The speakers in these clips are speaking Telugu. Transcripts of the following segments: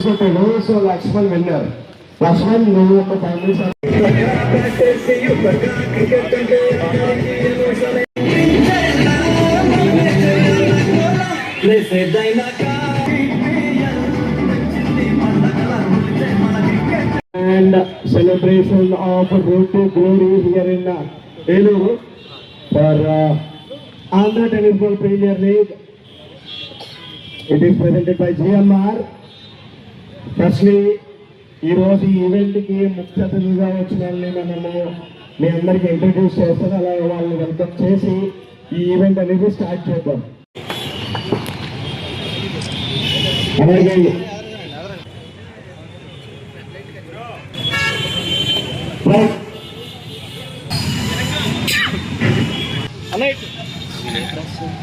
So Lakshman winner. Lakshman, నువ్వు ఒక family and celebration of Road to Glory here in Eluru for Andhra Tennis Ball Premier League. It is presented by GMR. Firstly, ఈ రోజు ఈవెంట్కి ముఖ్య అతిథిగా వచ్చిన వాళ్ళని మనము మీ అందరికీ ఇంట్రడ్యూస్ చేస్తాను. అలాగే వాళ్ళని వెల్కమ్ చేసి ఈ ఈవెంట్ అనేది స్టార్ట్ చేద్దాం. అలాగే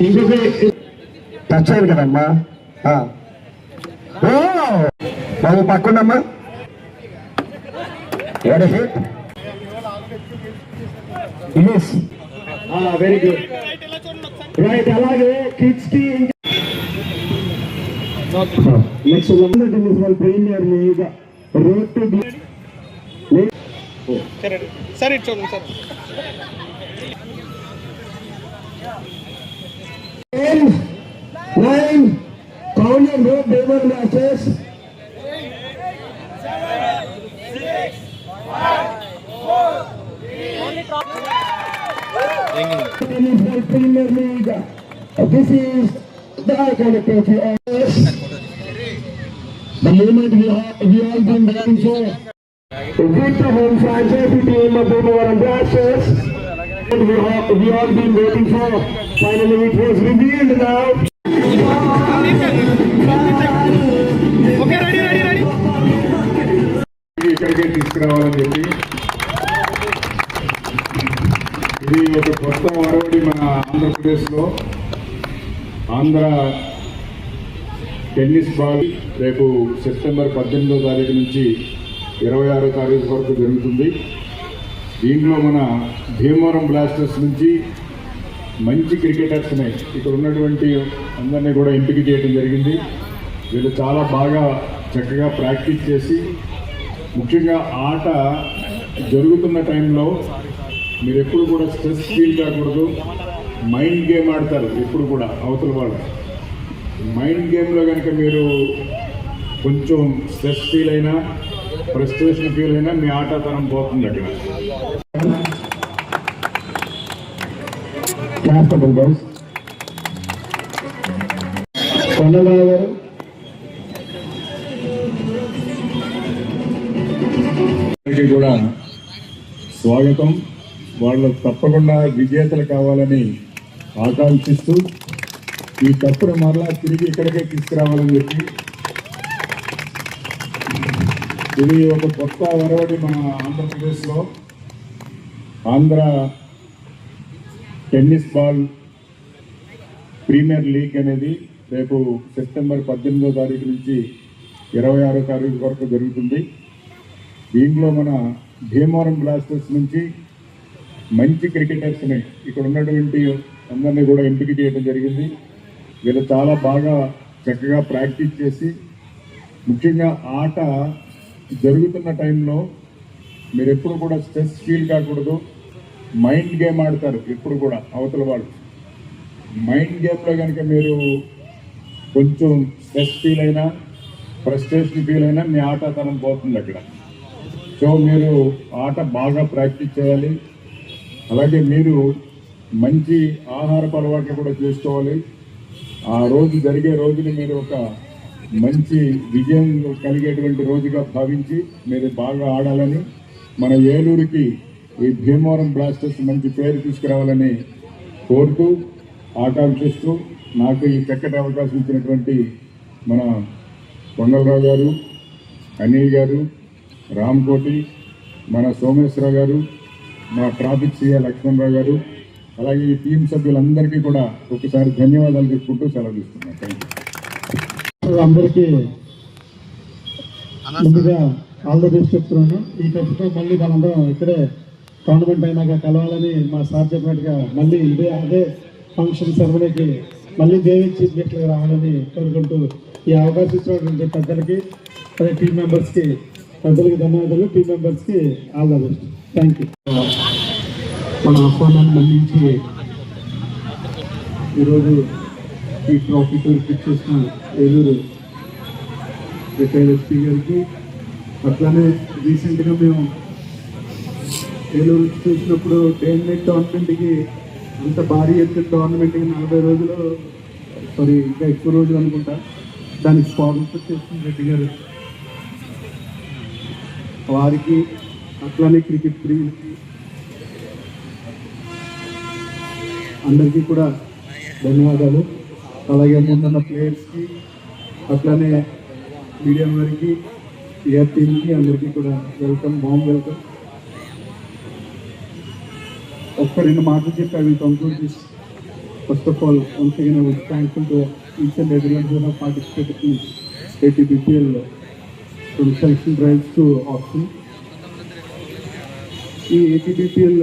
ఇంకొక టచ్ అయ్యారు కదమ్మా, బాబు పక్కనమ్మా. Very good right. అలాగే కిడ్స్ కి next premier league road to sir ఇటు చూడండి sir. 9 County Road Devon Masters. 6, 5, 4, 3. Premier League. This is the iconic trophy of the moment we all been waiting for. With the home franchise team of Bhimavaram Blasters, we all been waiting for. Finally, it was revealed now. ఇక్కడికే తీసుకురావాలని చెప్పి ఇది ఒక కొత్త వరవడి మన ఆంధ్రప్రదేశ్లో. ఆంధ్ర టెన్నిస్ బాల్ రేపు సెప్టెంబర్ 18వ తారీఖు నుంచి 26వ తారీఖు వరకు జరుగుతుంది. దీంట్లో మన భీమవరం బ్లాస్టర్స్ నుంచి మంచి క్రికెటర్స్ని ఇక్కడ ఉన్నటువంటి అందరినీ కూడా ఎంపిక చేయడం జరిగింది. వీళ్ళు చాలా బాగా చక్కగా ప్రాక్టీస్ చేసి, ముఖ్యంగా ఆట జరుగుతున్న టైంలో మీరు ఎప్పుడు కూడా స్ట్రెస్ ఫీల్ కాకూడదు. మైండ్ గేమ్ ఆడతారు ఎప్పుడు కూడా అవతల వాళ్ళు. మైండ్ గేమ్లో కనుక మీరు కొంచెం స్ట్రెస్ ఫీల్ అయినా, ఫ్రస్ట్రేషన్ ఫీల్ అయినా మీ ఆటతనం పోతుంది అక్కడ. కూడా స్వాగతం. వాళ్ళు తప్పకుండా విజేతలు కావాలని ఆకాంక్షిస్తూ ఈ కప్పును మరలా తిరిగి ఇక్కడికే తీసుకురావాలని చెప్పి ఇది ఒక కొత్త వరవడి మన ఆంధ్రప్రదేశ్లో. Andhra tennis ball premier league అనేది రేపు సెప్టెంబర్ 18వ తారీఖు నుంచి 26వ తారీఖు వరకు జరుగుతుంది. దీంట్లో మన భీమవరం బ్లాస్టర్స్ నుంచి మంచి క్రికెటర్స్ని ఇక్కడ ఉన్నటువంటి అందరినీ కూడా ఎంపిక చేయడం జరిగింది. వీళ్ళు చాలా బాగా చక్కగా ప్రాక్టీస్ చేసి, ముఖ్యంగా ఆట జరుగుతున్న టైంలో మీరు ఎప్పుడు కూడా స్ట్రెస్ ఫీల్ కాకూడదు. మైండ్ గేమ్ ఆడతారు ఎప్పుడు కూడా అవతల వాళ్ళు. మైండ్ గేమ్లో కనుక మీరు కొంచెం స్ట్రెస్ ఫీల్ అయినా, ఫ్రస్ట్రేషన్ ఫీల్ అయినా మీ ఆటతనం పోతుంది అక్కడ. సో మీరు ఆట బాగా ప్రాక్టీస్ చేయాలి. అలాగే మీరు మంచి ఆహారపు అలవాట్లు కూడా చేసుకోవాలి. ఆ రోజు జరిగే రోజుని మీరు ఒక మంచి విజయం కలిగేటువంటి రోజుగా భావించి మీరు బాగా ఆడాలని, మన ఏలూరుకి ఈ భీమవరం బ్లాస్టర్స్ మంచి పేరు తీసుకురావాలని కోరుతూ ఆకాంక్షిస్తూ నాకు ఈ చక్కటి అవకాశం ఇచ్చినటువంటి మన కొండలరావు గారు, అనిల్ గారు, రామ్కోటి, మన సోమేశ్వరరావు గారు, మా ట్రాఫిక్ సిఐ లక్ష్మణరావు గారు, అలాగే ఈ టీం సభ్యులందరికీ కూడా ఒకసారి ధన్యవాదాలు చెప్పుకుంటూ సెలవు తీసుకున్నాను. Thank you. అందరికీ ముందుగా ఆల్ ది బెస్ట్ చెప్తున్నాను. ఈ కప్పుతో మళ్ళీ మనందరం ఇక్కడే టోర్నమెంట్ అయినాక కలవాలని మా సార్ చెప్పినట్టుగా మళ్ళీ అదే ఫంక్షన్ సెరమనీకి మళ్ళీ దేవి చీఫ్ గెస్ట్గా రావాలని కోరుకుంటూ ఈ అవకాశం ఇచ్చినటువంటి పెద్దలకి అదే టీం మెంబర్స్కి ప్రజలకు ధన్యవాదాలు, టీం మెంబర్స్కి all the best. Thank you. మన ఆహ్వానాన్ని మన్నించి ఈరోజు ఈ ట్రోఫీ టూర్కి చేసిన ఏలూరు రిటైర్డ్ ఎస్పీ గారికి, అట్లానే రీసెంట్గా మేము ఏలూరు చూసినప్పుడు డే అండ్ నైట్ టోర్నమెంట్కి అంత భారీ ఎత్తున టోర్నమెంట్కి 40 రోజులు ఇంకా ఎక్కువ రోజులు అనుకుంటా దానికి స్పాన్సర్ చేసిన రెడ్డి గారు, వారికి అట్లానే క్రికెట్ ప్రియులకి అందరికీ కూడా ధన్యవాదాలు. అలాగే ముందున్న ప్లేయర్స్కి అట్లానే మీడియా వారికి ఏఆర్ టీమ్కి అందరికీ కూడా వెల్కమ్, వెల్కమ్. ఒక్క 2 మాటలు చెప్పి I will conclude this. First of all, once again I was thankful to each and everyone who have participated in ATBPL from selection drives to auction. ఈ ATBPL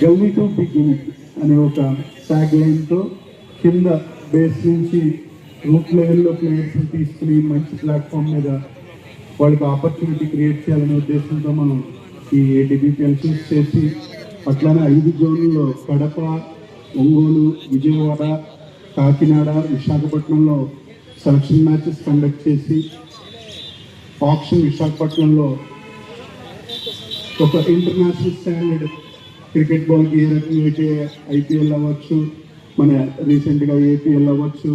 గల్లీ టు బిగిన్ అనే ఒక ట్యాగ్ లైన్తో కింద బేస్ నుంచి రూట్ లెవెల్లో ప్లేయర్స్ని తీసుకుని మంచి ప్లాట్ఫామ్ మీద వాళ్ళకి ఆపర్చునిటీ క్రియేట్ చేయాలనే ఉద్దేశంతో మనం ఈ ATBPL చూస్ చేసి అట్లానే 5 జోన్లలో కడప, ఒంగోలు, విజయవాడ, కాకినాడ, విశాఖపట్నంలో సెలక్షన్ మ్యాచెస్ కండక్ట్ చేసి ఆప్షన్ విశాఖపట్నంలో ఒక ఇంటర్నేషనల్ స్టాండర్డ్ క్రికెట్ బాల్కి ఏ రకంగా అయితే IPL అవ్వచ్చు, మన రీసెంట్గా APL అవ్వచ్చు,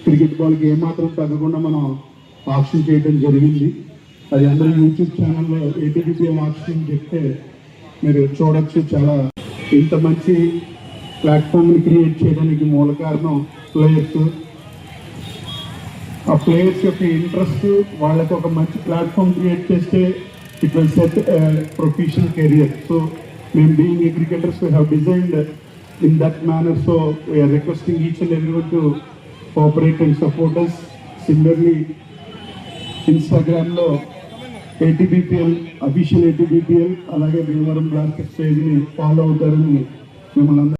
క్రికెట్ బాల్కి ఏమాత్రం తగ్గకుండా మనం ఆప్షన్ చేయడం జరిగింది. అది అందరూ యూట్యూబ్ ఛానల్లో ATBPL ఆప్షన్ చెప్తే మీరు చూడొచ్చు. చాలా ఇంత మంచి ప్లాట్ఫామ్ని క్రియేట్ చేయడానికి మూల కారణం ప్లేయర్స్. ఆ ప్లేయర్స్ యొక్క ఇంట్రెస్ట్, వాళ్ళకి ఒక మంచి ప్లాట్ఫామ్ క్రియేట్ చేస్తే it will set professional career. So మేము being a cricketers we have designed in that manner. So we are requesting each and everyone to cooperate and support us. Similarly ఇన్స్టాగ్రామ్లో ATBPL అఫీషియల్ ATBPL అలాగే భీమవరం బ్లాస్టర్స్ పేజ్ని ఫాలో అవుతారని మిమ్మల్ని